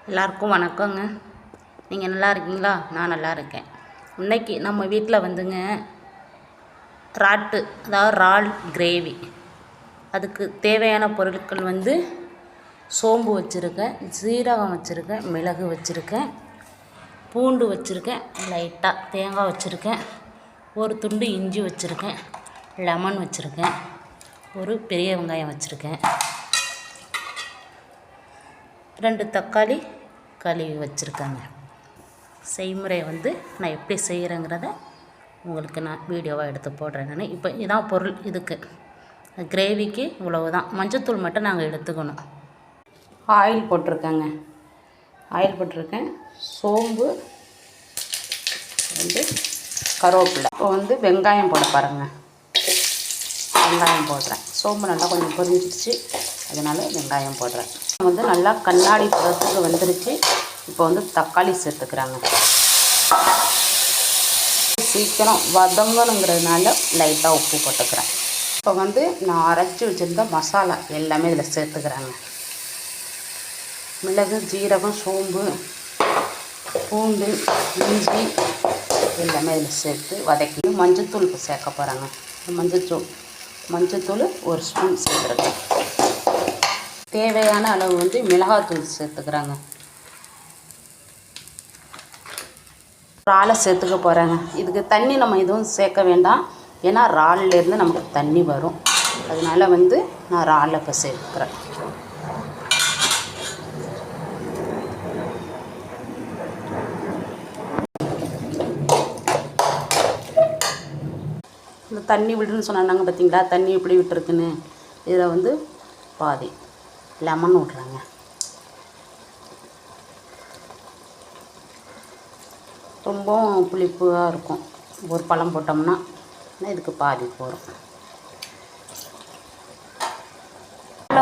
எல்லாருக்கும் வணக்கங்க. நீங்கள் நல்லா இருக்கீங்களா? நான் நல்லா இருக்கேன். இன்றைக்கி நம்ம வீட்டில் வந்துங்க அதாவது இறால் கிரேவி. அதுக்கு தேவையான பொருட்கள் வந்து சோம்பு வச்சுருக்கேன், சீரகம் வச்சுருக்கேன், மிளகு வச்சுருக்கேன், பூண்டு வச்சுருக்கேன், லைட்டாக தேங்காய் வச்சுருக்கேன், ஒரு துண்டு இஞ்சி வச்சுருக்கேன், லெமன் வச்சுருக்கேன், ஒரு பெரிய வெங்காயம் வச்சுருக்கேன், 2 தக்காளி கழுவி வச்சுருக்காங்க. செய்முறை வந்து நான் எப்படி செய்கிறேங்கிறத உங்களுக்கு நான் வீடியோவாக எடுத்து போடுறேன். நான் இப்போ இதான் பொருள். இதுக்கு கிரேவிக்கு இவ்வளவு தான். மஞ்சத்தூள் மட்டும் நாங்கள் எடுத்துக்கணும். ஆயில் போட்டிருக்கேங்க, சோம்பு வந்து கருவேப்பிலை. இப்போ வந்து வெங்காயம் போட பாருங்கள். வெங்காயம் போடுறேன். சோம்பு நல்லா கொஞ்சம் பொரிஞ்சிடுச்சு, அதனால் வெங்காயம் போடுறேன். வந்து நல்லா கண்ணாடி பதத்துக்கு வந்துருச்சு. இப்போ வந்து தக்காளி சேர்த்துக்கிறாங்க. சீக்கிரம் வதங்கணுங்கிறதுனால லைட்டாக உப்பு போட்டுக்கிறேன். இப்போ வந்து நான் அரைச்சி வச்சுருந்த மசாலா எல்லாமே இதில் சேர்த்துக்கிறாங்க. மிளகு, ஜீரகம், சோம்பு, பூண்டு, இஞ்சி எல்லாமே இதில் சேர்த்து வதக்கி மஞ்சத்தூள் இப்போ சேர்க்க போகிறாங்க. மஞ்சத்தூள் 1 ஸ்பூன் சேர்த்துருக்கேன். தேவையான அளவு வந்து மிளகாத்தூள் சேர்த்துக்கிறாங்க. இறாலை சேர்த்துக்க போகிறாங்க. இதுக்கு தண்ணி நம்ம எதுவும் சேர்க்க வேண்டாம், ஏன்னா இறால்லேருந்து நமக்கு தண்ணி வரும். அதனால் வந்து நான் இறாலை இப்போ சேர்த்துக்கிறேன். இந்த தண்ணி விடுன்னு சொன்னாங்க பார்த்தீங்களா, தண்ணி எப்படி விட்டுருக்குன்னு. இதில் வந்து பாதி லெமன் விட்றாங்க. ரொம்பவும் புளிப்பாக இருக்கும். ஒரு பழம் போட்டோம்னா இதுக்கு பாதி போகிறோம்.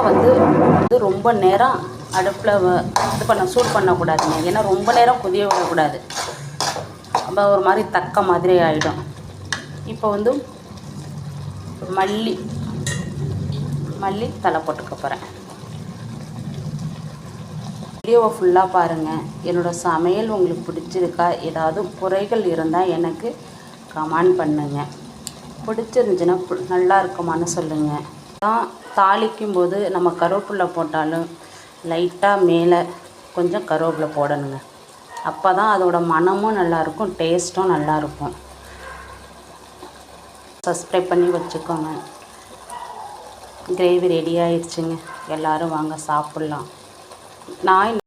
வந்து ரொம்ப நேரம் அடுப்பில் சூடு பண்ணக்கூடாதுங்க, ஏன்னா ரொம்ப நேரம் கொதிய விடக்கூடாது. அப்போ ஒரு மாதிரி தக்க மாதிரி ஆகிடும். இப்போ வந்து மல்லி தலை போட்டுக்க போகிறேன். வீடியோவை ஃபுல்லாக பாருங்கள். என்னோடய சமையல் உங்களுக்கு பிடிச்சிருக்கா? ஏதாவது குறைகள் இருந்தால் எனக்கு கமெண்ட் பண்ணுங்கள். பிடிச்சிருந்துச்சின்னா நல்லா இருக்குமான்னு சொல்லுங்கள். தாளிக்கும் போது நம்ம கருவேப்பிலை போட்டாலும் லைட்டாக மேலே கொஞ்சம் கருவேப்பிலை போடணுங்க. அப்போ தான் அதோட மணமும் நல்லாயிருக்கும், டேஸ்ட்டும் நல்லாயிருக்கும். சப்ஸ்கிரைப் பண்ணி வச்சுக்கோங்க. கிரேவி ரெடி ஆயிடுச்சுங்க. எல்லோரும் வாங்க சாப்பிட்லாம். நான்